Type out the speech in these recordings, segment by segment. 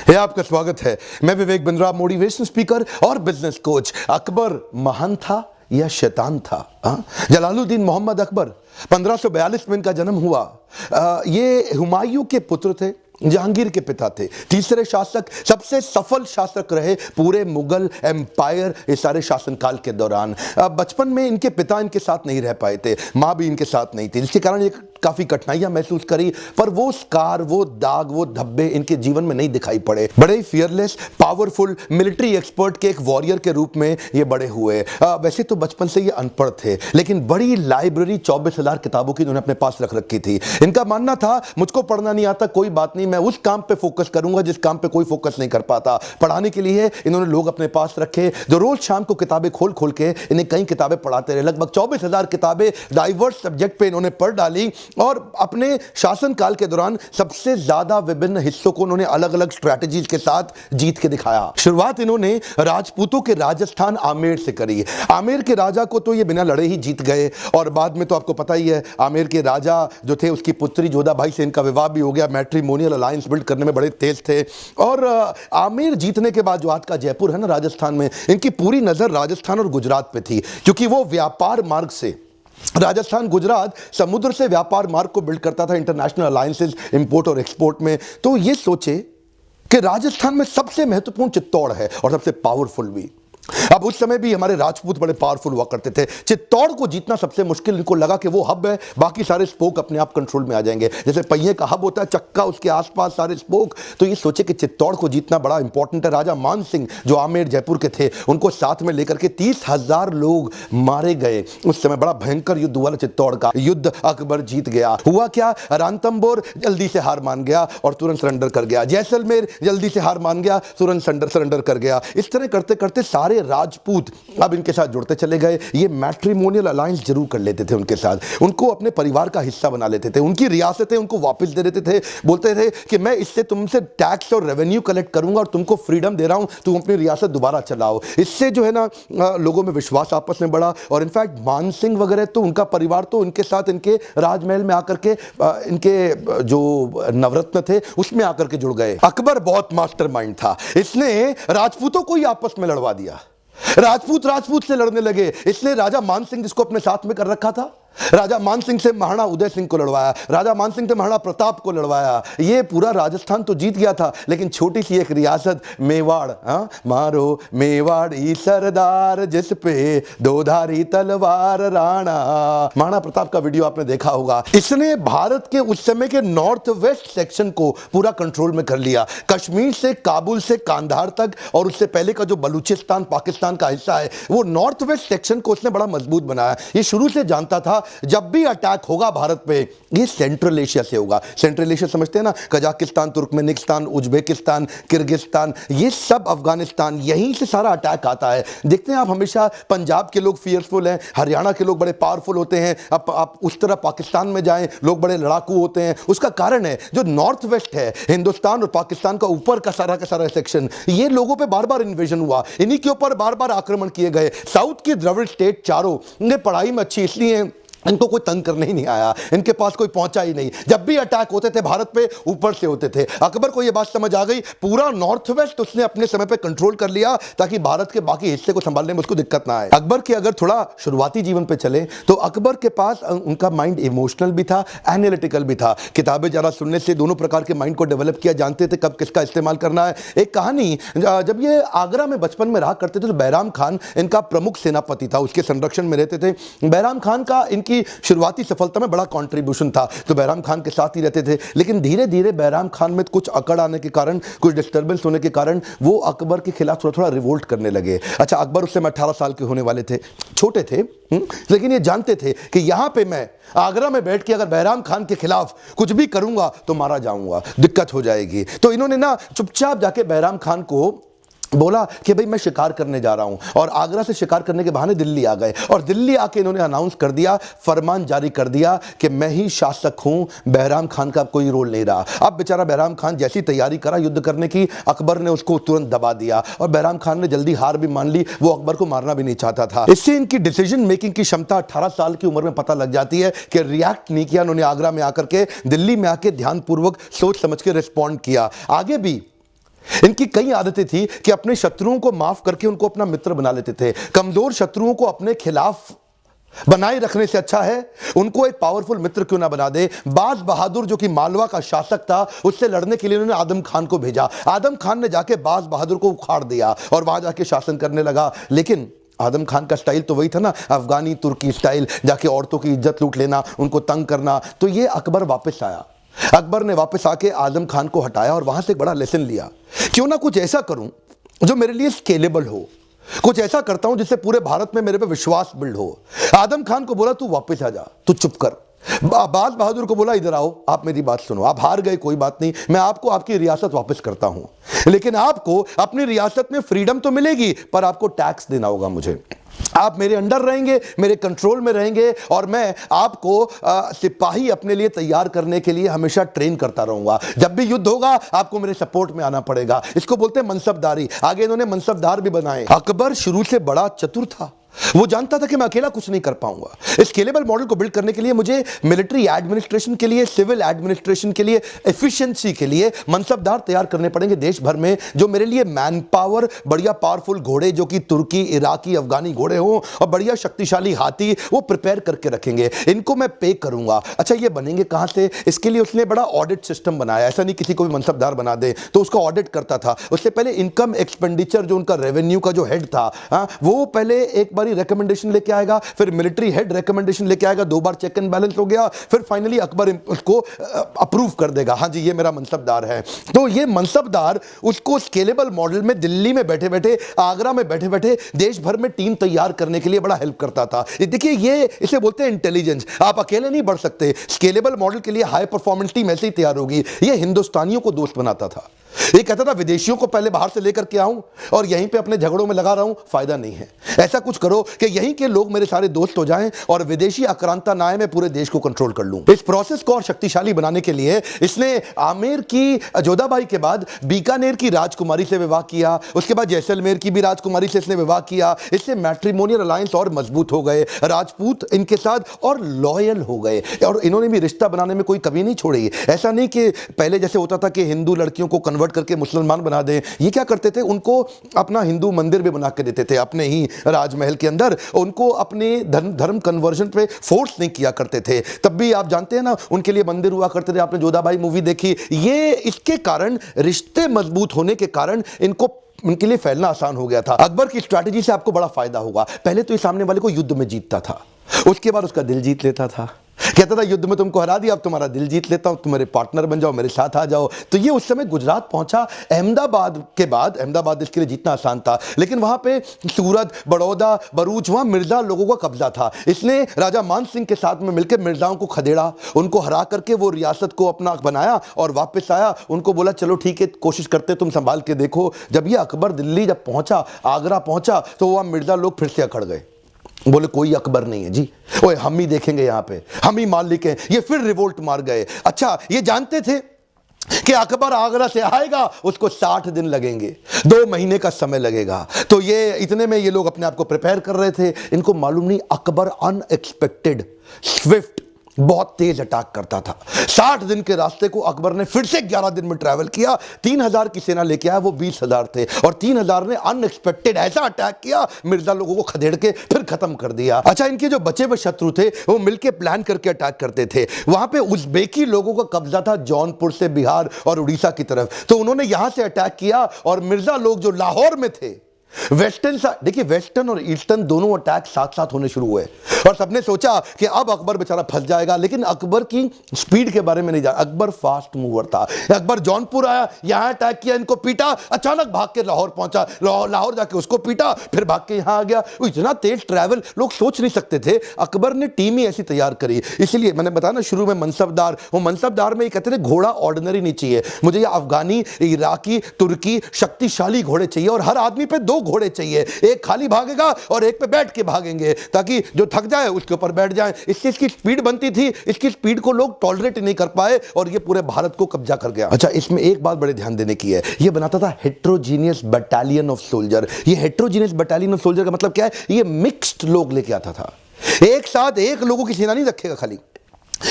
है आपका स्वागत है। मैं विवेक बिंद्रा, मोटिवेशन स्पीकर और बिजनेस कोच। अकबर महान था या शैतान था? जलालुद्दीन मोहम्मद अकबर 1542 में इनका जन्म हुआ। ये हुमायूं के पुत्र थे, जहांगीर के पिता थे, तीसरे शासक, सबसे सफल शासक रहे पूरे मुगल एम्पायर इस सारे शासनकाल के दौरान। बचपन में इनके पिता इनके साथ नहीं रह पाए थे, माँ भी इनके साथ नहीं थी, जिसके कारण ये काफी कठिनाइयां महसूस करी, पर वो स्कार, वो दाग, वो धब्बे इनके जीवन में नहीं दिखाई पड़े। बड़े फियरलेस, पावरफुल, मिलिट्री एक्सपर्ट के एक वॉरियर के रूप में ये बड़े हुए। वैसे तो बचपन से ये अनपढ़ थे, लेकिन बड़ी लाइब्रेरी 24,000 किताबों की इन्होंने अपने पास रख रखी थी। इनका मानना था मुझको पढ़ना नहीं आता, कोई बात नहीं, मैं उस काम पे फोकस करूंगा जिस काम पे कोई फोकस नहीं कर पाता। पढ़ाने के लिए इन्होंने लोग अपने पास रखे जो रोज शाम को किताबें खोल खोल के इन्हें कई किताबें पढ़ाते रहे। लगभग 24,000 किताबें डाइवर्स सब्जेक्ट पे इन्होंने पढ़ डाली और अपने शासनकाल के दौरान सबसे ज्यादा विभिन्न हिस्सों को उन्होंने अलग अलग स्ट्रैटेजीज के साथ जीत के दिखाया। शुरुआत इन्होंने राजपूतों के राजस्थान आमेर से करी। आमेर के राजा को तो ये बिना लड़े ही जीत गए और बाद में तो आपको पता ही है, आमेर के राजा जो थे उसकी पुत्री जोधाबाई से इनका विवाह भी हो गया। मैट्रिमोनियल अलायंस बिल्ड करने में बड़े तेज थे। और आमेर जीतने के बाद जो आज का जयपुर है ना राजस्थान में, इनकी पूरी नजर राजस्थान और गुजरात पे थी, क्योंकि वो व्यापार मार्ग से, राजस्थान गुजरात समुद्र से व्यापार मार्ग को बिल्ड करता था, इंटरनेशनल अलायंसेस इंपोर्ट और एक्सपोर्ट में। तो ये सोचे कि राजस्थान में सबसे महत्वपूर्ण चित्तौड़ है और सबसे पावरफुल भी। अब उस समय भी हमारे राजपूत बड़े पावरफुल हुआ करते थे। चित्तौड़ को जीतना सबसे मुश्किल, इनको लगा कि वो हब है, बाकी सारे स्पोक अपने आप कंट्रोल में आ जाएंगे। जैसे पहिए का हब होता है, चक्का, उसके आसपास सारे स्पोक। तो ये सोचे कि चित्तौड़ को जीतना बड़ा इंपॉर्टेंट है। राजा मान सिंह जो आमेर जयपुर के थे, उनको साथ में लेकर के 30,000 लोग मारे गए। उस समय बड़ा भयंकर युद्ध हुआ चित्तौड़ का। युद्ध अकबर जीत गया। हुआ क्या, रणथंभौर जल्दी से हार मान गया और तुरंत सरेंडर कर गया। जैसलमेर जल्दी से हार मान गया, तुरंत सरेंडर कर गया। इस तरह करते करते सारे राजपूत अब इनके साथ जुड़ते चले गए। ये मैट्रिमोनियल अलायंस जरूर कर लेते थे उनके साथ, उनको अपने परिवार का हिस्सा बना लेते थे, उनकी रियासतें उनको वापस दे देते थे। बोलते थे कि मैं इससे तुमसे टैक्स और रेवेन्यू कलेक्ट करूंगा और तुमको फ्रीडम दे रहा हूं, तुम अपनी रियासत दोबारा चलाओ। इससे जो है ना लोगों में विश्वास आपस में बढ़ा। और इनफैक्ट मान सिंह वगैरह तो उनका परिवार तो इनके साथ इनके राजमहल में आकर के इनके जो नवरत्न थे उसमें आकर के जुड़ गए। अकबर बहुत मास्टरमाइंड था, इसने राजपूतों को ही आपस में लड़वा दिया। राजपूत राजपूत से लड़ने लगे। इसलिए राजा मान सिंह जिसको अपने साथ में कर रखा था, राजा मान सिंह से महाराणा उदय सिंह को लड़वाया, राजा मान सिंह से महाराणा प्रताप को लड़वाया। ये पूरा राजस्थान तो जीत गया था, लेकिन छोटी सी एक रियासत मेवाड़, मारो मेवाड़ी सरदार जिस पे दो-धारी तलवार राणा, महाराणा प्रताप का वीडियो आपने देखा होगा। इसने भारत के उस समय के नॉर्थ वेस्ट सेक्शन को पूरा कंट्रोल में कर लिया। कश्मीर से काबुल से कांधार तक और उससे पहले का जो बलूचिस्तान पाकिस्तान का हिस्सा है, वो नॉर्थ वेस्ट सेक्शन को उसने बड़ा मजबूत बनाया। ये शुरू से जानता था जब भी अटैक होगा भारत पे, ये सेंट्रल एशिया से होगा। सेंट्रल एशिया समझते हैं ना, कजाकिस्तान, तुर्कमेनिस्तान, उज्बेकिस्तान, किर्गिस्तान, ये सब, अफगानिस्तान, यहीं से सारा अटैक आता है। देखते हैं आप, हमेशा पंजाब के लोग फियरफुल हैं, हरियाणा के लोग बड़े पावरफुल होते हैं। आप उस तरह पाकिस्तान में जाएं, लोग बड़े लड़ाकू होते हैं। उसका कारण है जो नॉर्थ वेस्ट है, हिंदुस्तान और पाकिस्तान का ऊपर का सारा सेक्शन, ये लोगों पे बार बार इन्वेजन हुआ, इन्हीं के ऊपर बार बार आक्रमण किए गए। साउथ की द्रविड़ स्टेट चारों, इन्हें पढ़ाई में अच्छी इसलिए इनको कोई तंग करने ही नहीं आया, इनके पास कोई पहुंचा ही नहीं। जब भी अटैक होते थे भारत पे, ऊपर से होते थे। अकबर को यह बात समझ आ गई, पूरा नॉर्थ वेस्ट उसने अपने समय पे कंट्रोल कर लिया ताकि भारत के बाकी हिस्से को संभालने में उसको दिक्कत ना आए। अकबर के अगर थोड़ा शुरुआती जीवन पे चले तो अकबर के पास उनका माइंड इमोशनल भी था, एनालिटिकल भी था। किताबें जरा सुनने से दोनों प्रकार के माइंड को डेवलप किया, जानते थे कब किसका इस्तेमाल करना है। एक कहानी, जब ये आगरा में बचपन में रहा करते थे तो बैराम खान इनका प्रमुख सेनापति था, उसके संरक्षण में रहते थे। बैराम खान का इनकी शुरुआती सफलता में बड़ा कंट्रीब्यूशन था, तो बैराम खान के साथ ही रहते थे। लेकिन धीरे धीरे बैराम खान में कुछ अकड़ आने के कारण, कुछ डिस्टर्बेंस होने के कारण वो अकबर के खिलाफ थोड़ा थोड़ा रिवोल्ट करने लगे। अच्छा, अकबर उस समय 18 साल के होने वाले थे, छोटे थे, लेकिन ये जानते थे कि यहां पे मैं आगरा में बैठ के अगर बैराम खान के खिलाफ कुछ भी करूंगा तो मारा जाऊंगा, दिक्कत हो जाएगी। तो इन्होंने ना चुपचाप जाके बैराम खान को बोला कि भाई मैं शिकार करने जा रहा हूं, और आगरा से शिकार करने के बहाने दिल्ली आ गए। और दिल्ली आके इन्होंने अनाउंस कर दिया, फरमान जारी कर दिया कि मैं ही शासक हूं, बैराम खान का कोई रोल नहीं रहा। अब बेचारा बैराम खान जैसी तैयारी करा युद्ध करने की, अकबर ने उसको तुरंत दबा दिया और बैराम खान ने जल्दी हार भी मान ली। वो अकबर को मारना भी नहीं चाहता था। इससे इनकी डिसीजन मेकिंग की क्षमता 18 साल की उम्र में पता लग जाती है कि रिएक्ट नहीं किया उन्होंने। आगरा में आकर के, दिल्ली में आके ध्यानपूर्वक सोच समझ के रिस्पॉन्ड किया। आगे भी इनकी कई आदतें थी कि अपने शत्रुओं को माफ करके उनको अपना मित्र बना लेते थे। कमजोर शत्रुओं को अपने खिलाफ बनाए रखने से अच्छा है उनको एक पावरफुल मित्र क्यों ना बना दे। बाज बहादुर जो कि मालवा का शासक था, उससे लड़ने के लिए उन्होंने आदम खान को भेजा। आदम खान ने जाके बाज बहादुर को उखाड़ दिया और वहां जाके शासन करने लगा। लेकिन आदम खान का स्टाइल तो वही था ना, अफगानी तुर्की स्टाइल, जाके औरतों की इज्जत लूट लेना, उनको तंग करना। तो ये अकबर वापस आया। अकबर ने वापस आके आदम खान को हटाया और वहां से एक बड़ा लेसन लिया, क्यों ना कुछ ऐसा करूं जो मेरे लिए स्केलेबल हो, कुछ ऐसा करता हूं जिससे पूरे भारत में मेरे पे विश्वास बिल्ड हो। आदम खान को बोला तू वापस आ जा, तू चुप कर। बाज बहादुर को बोला इधर आओ, आप मेरी बात सुनो, आप हार गए कोई बात नहीं, मैं आपको आपकी रियासत वापस करता हूं, लेकिन आपको अपनी रियासत में फ्रीडम तो मिलेगी पर आपको टैक्स देना होगा मुझे। आप मेरे अंडर रहेंगे, मेरे कंट्रोल में रहेंगे और मैं आपको सिपाही अपने लिए तैयार करने के लिए हमेशा ट्रेन करता रहूंगा। जब भी युद्ध होगा आपको मेरे सपोर्ट में आना पड़ेगा। इसको बोलते हैं मनसबदारी। आगे इन्होंने मनसबदार भी बनाए। अकबर शुरू से बड़ा चतुर था, वो जानता था कि मैं अकेला कुछ नहीं कर पाऊंगा। स्केलेबल मॉडल को बिल्ड करने के लिए मुझे मिलिट्री एडमिनिस्ट्रेशन के लिए, सिविल एडमिनिस्ट्रेशन के लिए, एफिशिएंसी के लिए मनसबदार तैयार करने पड़ेंगे देश भर में, जो मेरे लिए मैन पावर, बढ़िया पावरफुल घोड़े जो कि तुर्की, इराकी, अफगानी घोड़े हों और बढ़िया शक्तिशाली हाथी वो प्रिपेयर करके रखेंगे। इनको मैं पे करूंगा। अच्छा, ये बनेंगे कहां से? इसके लिए उसने बड़ा ऑडिट सिस्टम बनाया। ऐसा नहीं किसी को भी मनसबदार बना दे, तो उसका ऑडिट करता था। उससे पहले इनकम एक्सपेंडिचर जो उनका रेवेन्यू का जो हेड था, वो पहले एक रिकमेंडेशन लेके आएगा, फिर मिलिट्री हेड रिकमेंडेशन लेके आएगा, 2 बार चेक एंड बैलेंस हो गया, फिर फाइनली अकबर उसको अप्रूव कर देगा, हाँ जी ये मेरा मनसबदार है। तो ये मनसबदार उसको स्केलेबल मॉडल में दिल्ली में बैठे बैठे, आगरा में बैठे बैठे देश भर में टीम तैयार करने के लिए बड़ा हेल्प करता था। देखिए ये इसे बोलते हैं इंटेलिजेंस। आप अकेले नहीं बढ़ सकते। स्केलेबल मॉडल के लिए हाई परफॉर्मेंस टीम ऐसे ही तैयार होगी। ये हिंदुस्तानियों को दोस्त बनाता था। ये कहता था विदेशियों को पहले बाहर से लेकर के आऊं और यहीं पे अपने झगड़ों में लगा रहा हूं, फायदा नहीं है। ऐसा कुछ करो कि यहीं के लोग मेरे सारे दोस्त हो जाएं और विदेशी आक्रांता ना आए, मैं पूरे देश को कंट्रोल कर लूं। इस प्रोसेस को और शक्तिशाली बनाने के लिए इसने आमेर की जोधाबाई के बाद बीकानेर की राजकुमारी से विवाह किया। उसके बाद जैसलमेर की भी राजकुमारी से इसने विवाह किया। इससे मैट्रिमोनियल अलायंस और मजबूत हो गए। राजपूत इनके साथ और लॉयल हो गए और इन्होंने भी रिश्ता बनाने में कोई कमी नहीं छोड़ी। ऐसा नहीं कि पहले जैसे होता था कि हिंदू लड़कियों को कन्वर्ट करके मुसलमान बना दें। ये क्या करते थे, उनको अपना हिंदू मंदिर भी बना के देते थे अपने ही राजमहल के अंदर। उनको अपने धर्म कन्वर्जन पे फोर्स नहीं किया करते थे। तब भी आप जानते हैं ना, उनके लिए मंदिर हुआ करते थे। आपने जोधाबाई मूवी देखी। ये इसके कारण, रिश्ते मजबूत होने के कारण इनको उनके लिए फैलना आसान हो गया था। अकबर की स्ट्रैटेजी से आपको बड़ा फायदा होगा। पहले तो ये सामने वाले को युद्ध में जीतता था, उसके बाद उसका दिल जीत लेता था। कहता था युद्ध में तुमको हरा दिया, अब तुम्हारा दिल जीत लेता हूं, तुम मेरे पार्टनर बन जाओ, मेरे साथ आ जाओ। तो ये उस समय गुजरात पहुंचा। अहमदाबाद के बाद, अहमदाबाद इसके लिए जीतना आसान था, लेकिन वहां पे सूरत, बड़ौदा, भरूच, वहां मिर्जा लोगों का कब्जा था। इसने राजा मान सिंह के साथ में मिलकर मिर्जाओं को खदेड़ा, उनको हरा करके वो रियासत को अपना बनाया और वापस आया। उनको बोला चलो ठीक है, कोशिश करते, तुम संभाल के देखो। जब ये अकबर दिल्ली जब पहुंचा, आगरा पहुंचा, तो वहां मिर्जा लोग फिर से अकड़ गए। बोले कोई अकबर नहीं है जी, ओए हम ही देखेंगे, यहाँ पे हम ही मालिक हैं। ये फिर रिवोल्ट मार गए। अच्छा, ये जानते थे कि अकबर आगरा से आएगा, उसको 60 दिन लगेंगे, 2 महीने का समय लगेगा। तो ये इतने में ये लोग अपने आप को प्रिपेयर कर रहे थे। इनको मालूम नहीं अकबर अनएक्सपेक्टेड, स्विफ्ट, बहुत तेज अटैक करता था। 60 दिन के रास्ते को अकबर ने फिर से 11 दिन में ट्रैवल किया। 3000 की सेना लेके आया, वो 20,000 थे और 3000 ने अनएक्सपेक्टेड ऐसा अटैक किया, मिर्जा लोगों को खदेड़ के फिर खत्म कर दिया। अच्छा, इनके जो बचे हुए शत्रु थे वो मिलके प्लान करके अटैक करते थे। वहां पे उज़्बेकी लोगों का कब्जा था जौनपुर से बिहार और उड़ीसा की तरफ, तो उन्होंने यहां से अटैक किया और मिर्जा लोग जो लाहौर में थे, वेस्टर्न, देखिए वेस्टर्न और ईस्टर्न दोनों अटैक साथ साथ होने शुरू हुए और सबने सोचा कि अब अकबर बेचारा फंस जाएगा। लेकिन अकबर की स्पीड के बारे में नहीं जाना। अकबर फास्ट मूवर था। अकबर जौनपुर आया, यहां अटैक किया, इनको पीटा, अचानक भाग के लाहौर पहुंचा, लाहौर जाके उसको पीटा, फिर भाग के यहां आ गया। वो इतना तेज ट्रैवल लोग सोच नहीं सकते थे। अकबर ने टीम ही ऐसी तैयार करी। इसलिए मैंने बताया ना शुरू में मनसबदार, वो मनसबदार में ये कहते थे घोड़ा ऑर्डिनरी नहीं चाहिए, मुझे ये अफगानी, इराकी, तुर्की शक्तिशाली घोड़े चाहिए और हर आदमी पे 2 घोड़े चाहिए, एक खाली भागेगा और एक पे बैठ के भागेंगे, ताकि जो थक जाए उसके ऊपर बैठ जाए। इससे इसकी स्पीड बनती थी। इसकी स्पीड को लोग टॉलरेट नहीं कर पाए और ये पूरे भारत को कब्जा कर गया। अच्छा, इसमें एक बात बड़े ध्यान देने की है, ये बनाता था हेट्रोजीनियस बटालियन ऑफ सोल्जर। ये हेट्रोजीनियस बटालियन ऑफ सोल्जर का मतलब क्या है? ये मिक्स्ड लोग लेके आता था। एक साथ एक लोगों की सेना नहीं रखेगा खाली।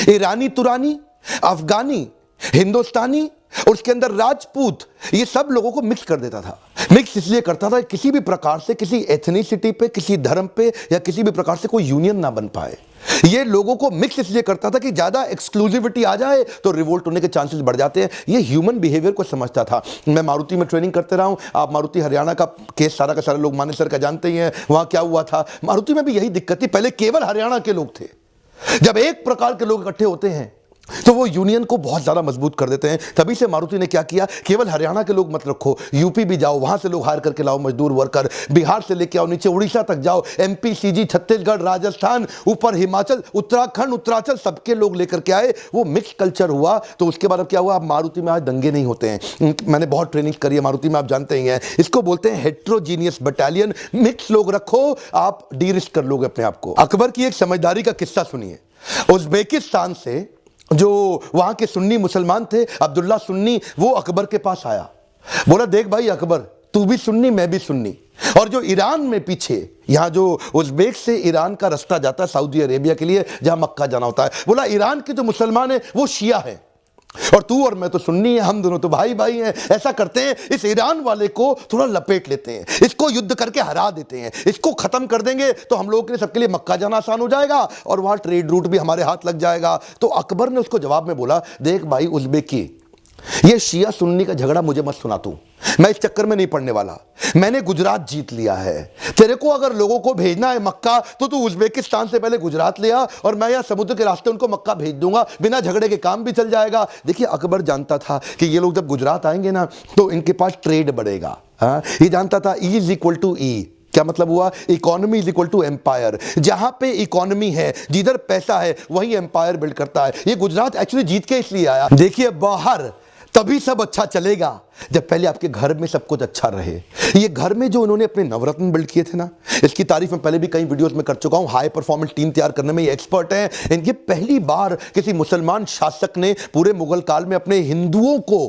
ईरानी, तुरानी, अफगानी, हिंदुस्तानी और उसके अंदर राजपूत, ये सब लोगों को मिक्स कर देता था। मिक्स इसलिए करता था किसी भी प्रकार से किसी एथनिसिटी पे, किसी धर्म पे या किसी भी प्रकार से कोई यूनियन ना बन पाए। ये लोगों को मिक्स इसलिए करता था कि ज्यादा एक्सक्लूसिविटी आ जाए तो रिवोल्ट होने के चांसेस बढ़ जाते हैं। ये ह्यूमन बिहेवियर को समझता था। मैं मारुति में ट्रेनिंग करते रहा हूं, आप मारुति हरियाणा का केस सारा का सारा लोग माने सर का जानते ही हैं। वहां क्या हुआ था, मारुति में भी यही दिक्कत थी। पहले केवल हरियाणा के लोग थे। जब एक प्रकार के लोग इकट्ठे होते हैं तो वो यूनियन को बहुत ज्यादा मजबूत कर देते हैं। तभी से मारुति ने क्या किया, केवल हरियाणा के लोग मत रखो, यूपी भी जाओ, वहां से लोग हायर करके लाओ मजदूर वर्कर, बिहार से लेके आओ नीचे उड़ीसा तक जाओ, एमपी, सीजी, छत्तीसगढ़, राजस्थान, ऊपर हिमाचल, उत्तराखंड, उत्तरांचल, सबके लोग लेकर के आए। वो मिक्स कल्चर हुआ। तो उसके बाद अब क्या हुआ, अब मारुति में आज दंगे नहीं होते हैं। मैंने बहुत ट्रेनिंग करी है मारुति में, आप जानते ही हैं। इसको बोलते हैं हेट्रोजीनियस बटालियन। मिक्स लोग रखो, आप डी रिस्क कर लोगे अपने आप को। अकबर की एक समझदारी का किस्सा सुनिए। उज्बेकिस्तान से जो वहां के सुन्नी मुसलमान थे, अब्दुल्ला सुन्नी, वो अकबर के पास आया। बोला देख भाई अकबर, तू भी सुन्नी मैं भी सुन्नी, और जो ईरान में पीछे यहां जो उज्बेक से ईरान का रास्ता जाता है सऊदी अरेबिया के लिए, जहां मक्का जाना होता है, बोला ईरान के जो मुसलमान है वो शिया है और तू और मैं तो सुन्नी है, हम दोनों तो भाई भाई हैं। ऐसा करते हैं, इस ईरान वाले को थोड़ा लपेट लेते हैं, इसको युद्ध करके हरा देते हैं, इसको खत्म कर देंगे तो हम लोगों के लिए, सबके लिए मक्का जाना आसान हो जाएगा और वहां ट्रेड रूट भी हमारे हाथ लग जाएगा। तो अकबर ने उसको जवाब में बोला, देख भाई उज्बेकी, ये शिया सुन्नी का झगड़ा मुझे मत सुना तू, मैं इस चक्कर में नहीं पड़ने वाला। मैंने गुजरात जीत लिया है। तेरे को अगर लोगों को भेजना है मक्का तो तू उज्बेकिस्तान से पहले गुजरात ले आ और मैं यहाँ समुद्र के रास्ते उनको मक्का भेज दूंगा, बिना झगड़े के काम भी चल जाएगा। देखिए अकबर जानता था कि ये लोग जब गुजरात आएंगे ना तो इनके पास ट्रेड बढ़ेगा। ये जानता था E is equal to E। क्या मतलब हुआ, economy is equal to empire. जहां पे इकोनॉमी है, जिधर पैसा है, वही एम्पायर बिल्ड करता है। ये गुजरात एक्चुअली जीत के इसलिए आया। देखिए बाहर तभी सब अच्छा चलेगा जब पहले आपके घर में सब कुछ अच्छा रहे। ये घर में जो उन्होंने अपने नवरत्न बिल्ड किए थे ना, इसकी तारीफ मैं पहले भी कई वीडियोस में कर चुका हूं। हाई परफॉर्मेंस टीम तैयार करने में ये एक्सपर्ट हैं। इनकी पहली बार किसी मुसलमान शासक ने पूरे मुगल काल में अपने हिंदुओं को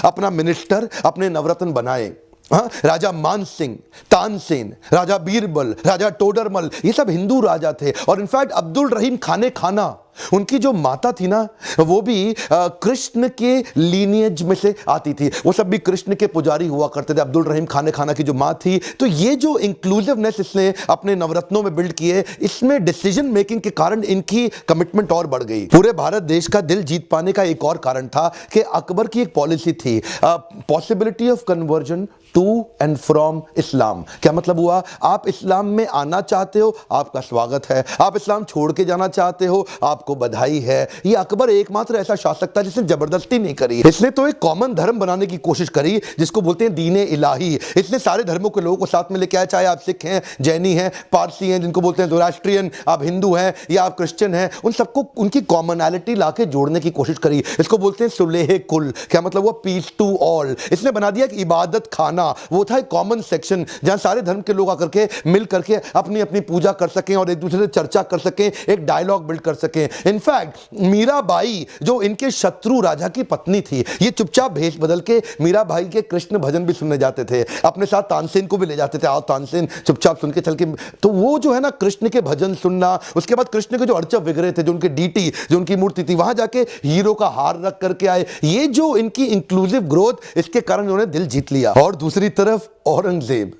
अपना मिनिस्टर, अपने नवरत्न बनाए। राजा मान सिंह, तानसेन, राजा बीरबल, राजा टोडरमल, ये सब हिंदू राजा थे। और इनफैक्ट अब्दुल रहीम खाने खाना, उनकी जो माता थी ना, वो भी कृष्ण के लीनियज में से आती थी। वो सब भी कृष्ण के पुजारी हुआ करते थे। अब्दुल रहीम खाने खाना की जो माँ थी। तो ये जो इंक्लूसिवनेस इसने अपने नवरत्नों में बिल्ड किए, इसमें डिसीजन मेकिंग के कारण इनकी कमिटमेंट और बढ़ गई। पूरे भारत देश का दिल जीत पाने का एक और कारण था कि अकबर की एक पॉलिसी थी, possibility of conversion to and from Islam. क्या मतलब हुआ, आप इस्लाम में आना चाहते हो, आपका स्वागत है। आप इस्लाम छोड़ के जाना चाहते हो, आपको बधाई है। ये अकबर एकमात्र ऐसा शासक था जिसने जबरदस्ती नहीं करी। इसने तो एक कॉमन धर्म बनाने की कोशिश करी, जिसको बोलते हैं दीन इलाही। इसने सारे धर्मों के लोगों को साथ में लेके आया, चाहे आप सिख हैं, जैनी हैं, पारसी हैं, जिनको बोलते हैं ज़ोरास्ट्रियन, आप हिंदू हैं या आप क्रिश्चियन हैं, उन सबको उनकी कॉमनैलिटी लाके जोड़ने की कोशिश करी। इसको बोलते हैं सुलेह कुल। क्या मतलब हुआ, पीस टू ऑल। इसने बना दिया कि इबादत खाना, वो था एक कॉमन सेक्शन जहां सारे धर्म के लोग आकर के मिल करके अपनी अपनी पूजा कर सकें और एक दूसरे से चर्चा कर सकें, एक डायलॉग बिल्ड कर सकें। इनफैक्ट मीराबाई जो इनके शत्रु राजा की पत्नी थी, ये चुपचाप भेष बदल के मीराबाई के कृष्ण भजन भी सुनने जाते थे। अपने साथ तानसेन को भी ले जाते थे, आओ तानसेन चुपचाप सुन के चल के। तो वो जो है ना कृष्ण के भजन सुनना, उसके बाद कृष्ण के जो अर्चक विग्रह थे, जो उनके डीटी, जो उनकी मूर्ति थी, वहां जाके हीरो का हार रख करके आए। ये जो इनकी इंक्लूसिव ग्रोथ, इसके कारण उन्होंने दिल जीत लिया। और दूसरी तरफ औरंगजेब,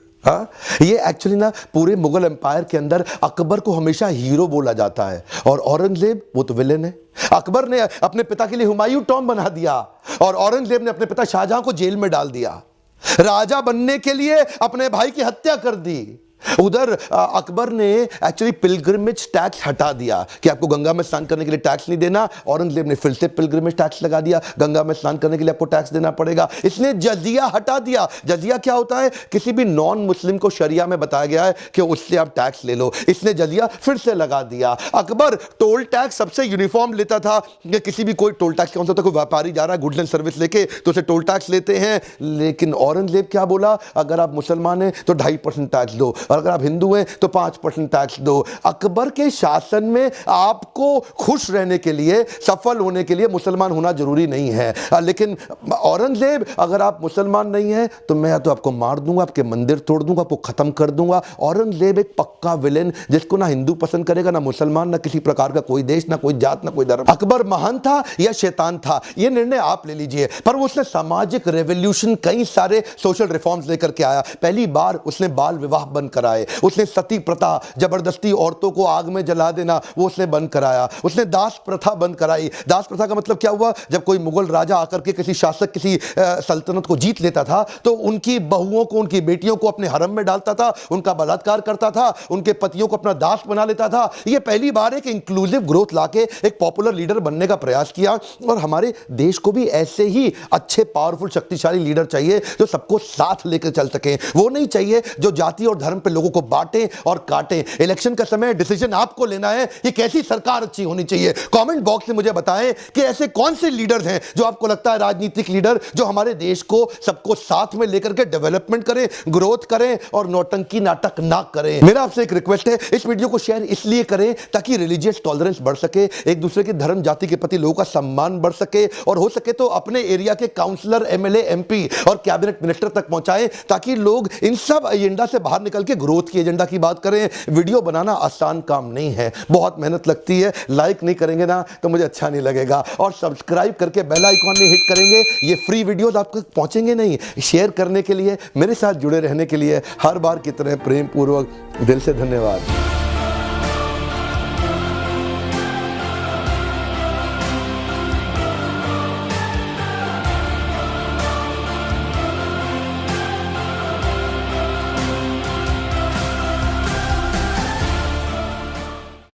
ये एक्चुअली ना पूरे मुगल एम्पायर के अंदर अकबर को हमेशा हीरो बोला जाता है और औरंगजेब वो तो विलेन है। अकबर ने अपने पिता के लिए हुमायूं टॉम बना दिया और औरंगजेब ने अपने पिता शाहजहां को जेल में डाल दिया। राजा बनने के लिए अपने भाई की हत्या कर दी। उधर अकबर ने एक्चुअली पिलग्रिमेज टैक्स हटा दिया कि आपको गंगा में स्नान करने के लिए टैक्स नहीं देना। औरंगजेब ने फिर से पिलग्रिमेज टैक्स लगा दिया, गंगा में स्नान करने के लिए आपको टैक्स देना पड़ेगा। इसने जजिया हटा दिया। जजिया क्या होता है, किसी भी नॉन मुस्लिम को शरिया में बताया गया है कि उससे आप टैक्स ले लो। इसने जजिया फिर से लगा दिया। अकबर टोल टैक्स सबसे यूनिफॉर्म लेता था कि किसी भी कोई टोल टैक्स कौन सा होता है, कोई व्यापारी जा रहा है गुड्स एंड सर्विस लेके तो उसे टोल टैक्स लेते हैं। लेकिन औरंगजेब क्या बोला, अगर आप मुसलमान हैं तो 2.5% टैक्स दो, और अगर आप हिंदू हैं तो 5% टैक्स दो। अकबर के शासन में आपको खुश रहने के लिए, सफल होने के लिए मुसलमान होना जरूरी नहीं है। लेकिन औरंगजेब, अगर आप मुसलमान नहीं हैं तो मैं तो आपको मार दूंगा, आपके मंदिर तोड़ दूंगा, आपको खत्म कर दूंगा। औरंगजेब एक पक्का विलेन, जिसको ना हिंदू पसंद करेगा, ना मुसलमान, ना किसी प्रकार का कोई देश, ना कोई जात, ना कोई धर्म। अकबर महान था या शैतान था, यह निर्णय आप ले लीजिए। पर वो उसने सामाजिक रेवोल्यूशन, कई सारे सोशल रिफॉर्म्स लेकर के आया। पहली बार उसने बाल विवाह बंद कराए, उसने सती प्रथा, जबरदस्ती औरतों को आग में जला देना, वो उसने बंद कराया। उसने दास प्रथा बंद कराई। दास प्रथा का मतलब क्या हुआ? जब कोई मुगल राजा आकर के किसी शासक, किसी सल्तनत को जीत लेता था तो उनकी बहुओं को, उनकी बेटियों को अपने हरम में डालता था, उनका बलात्कार करता था, उनके पतियों को अपना दास बना लेता था। यह पहली बार एक इंक्लूसिव ग्रोथ लाके एक पॉपुलर लीडर बनने का प्रयास किया। और हमारे देश को भी ऐसे ही अच्छे, पावरफुल, शक्तिशाली लीडर चाहिए जो सबको साथ लेकर चल सके। वो नहीं चाहिए जो जाति और धर्म पे लोगों को बांटे और काटे। इलेक्शन का समय, डिसीजन आपको लेना है कि कैसी सरकार अच्छी होनी चाहिए। कमेंट बॉक्स में मुझे बताएं कि ऐसे कौन से लीडर्स हैं जो आपको लगता है, राजनीतिक लीडर जो हमारे देश को, सबको साथ में लेकर के डेवलपमेंट करें, ग्रोथ करें और नौटंकी नाटक ना करें। मेरा आपसे एक रिक्वेस्ट है, इस वीडियो को शेयर इसलिए करें ताकि रिलीजियस टॉलरेंस बढ़ सके, एक दूसरे के धर्म जाति के प्रति लोगों का सम्मान बढ़ सके, और हो सके तो अपने एरिया के काउंसलर, एमएलए, एमपी और कैबिनेट मिनिस्टर तक पहुंचाएं ताकि लोग इन सब एजेंडा से बाहर निकल के ग्रोथ की एजेंडा की बात करें। वीडियो बनाना आसान काम नहीं है, बहुत मेहनत लगती है। लाइक नहीं करेंगे ना तो मुझे अच्छा नहीं लगेगा, और सब्सक्राइब करके बेल आइकॉन में हिट करेंगे। ये फ्री वीडियोस आप तक पहुंचेंगे नहीं। शेयर करने के लिए, मेरे साथ जुड़े रहने के लिए हर बार की तरह प्रेम पूर्वक दिल से धन्यवाद।